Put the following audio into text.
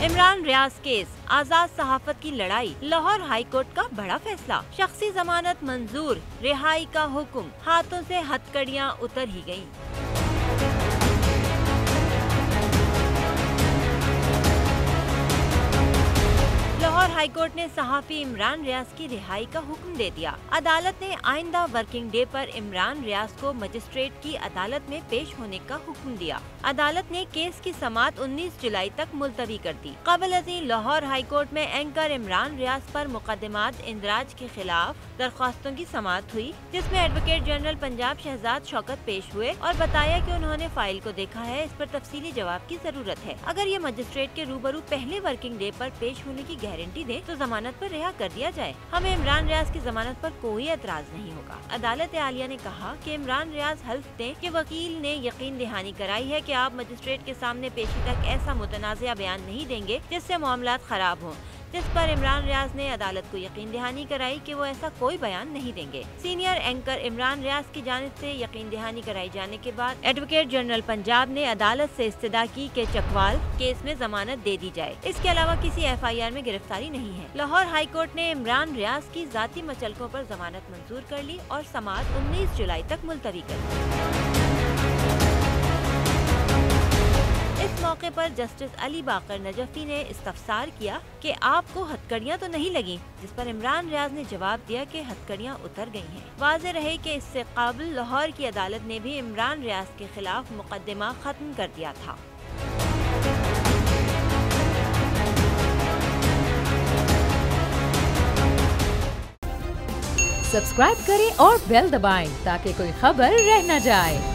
Imran Riaz case, आजाद सहाफत की लड़ाई, Lahore high court का बड़ा फैसला, शख्सी जमानत मंजूर, रिहाई का हुक्म, हाथों से हथकड़ियां उतर ही गयीं। लाहौर हाई कोर्ट ने सहाफी इमरान रियाज की रिहाई का हुक्म दे दिया। अदालत ने आइंदा वर्किंग डे पर इमरान रियाज को मजिस्ट्रेट की अदालत में पेश होने का हुक्म दिया। अदालत ने केस की समाअत 19 जुलाई तक मुलतवी कर दी। कबल अज़ीं लाहौर हाई कोर्ट में एंकर इमरान रियाज पर मुकदमात इंदराज के खिलाफ दरख्वास्तों की समाअत हुई, जिसमें एडवोकेट जनरल पंजाब शहजाद शौकत पेश हुए और बताया कि उन्होंने फाइल को देखा है, इस पर तफसीली जवाब की जरूरत है। अगर ये मजिस्ट्रेट के रूबरू पहले वर्किंग डे पर पेश होने की गारंटी दे तो जमानत पर रिहा कर दिया जाए। हमें इमरान रियाज की जमानत पर कोई एतराज नहीं होगा। अदालत आलिया ने कहा कि इमरान रियाज हल्फ दें कि वकील ने यकीन दहानी कराई है कि आप मजिस्ट्रेट के सामने पेशी तक ऐसा मुतनाज़िया बयान नहीं देंगे जिससे मामलात खराब हों, जिस पर इमरान रियाज ने अदालत को यकीन दहानी कराई कि वो ऐसा कोई बयान नहीं देंगे। सीनियर एंकर इमरान रियाज की जानिब से यकीन दहानी कराई जाने के बाद एडवोकेट जनरल पंजाब ने अदालत से इस्तदा की कि चकवाल केस में जमानत दे दी जाए। इसके अलावा किसी FIR में गिरफ्तारी नहीं है। लाहौर हाई कोर्ट ने इमरान रियाज की जाती मचलकों पर जमानत मंजूर कर ली और समाअत 19 जुलाई तक मुलतवी कर दी। इस मौके पर जस्टिस अली बाकर नजफी ने इस्तफसार किया कि आपको हथकड़ियां तो नहीं लगी, जिस पर इमरान रियाज ने जवाब दिया कि हथकड़ियां उतर गई हैं। वाज़ेह रहे कि इससे काबिल लाहौर की अदालत ने भी इमरान रियाज के खिलाफ मुकदमा खत्म कर दिया था। सब्सक्राइब करें और बेल दबाएं ताकि कोई खबर रह न जाए।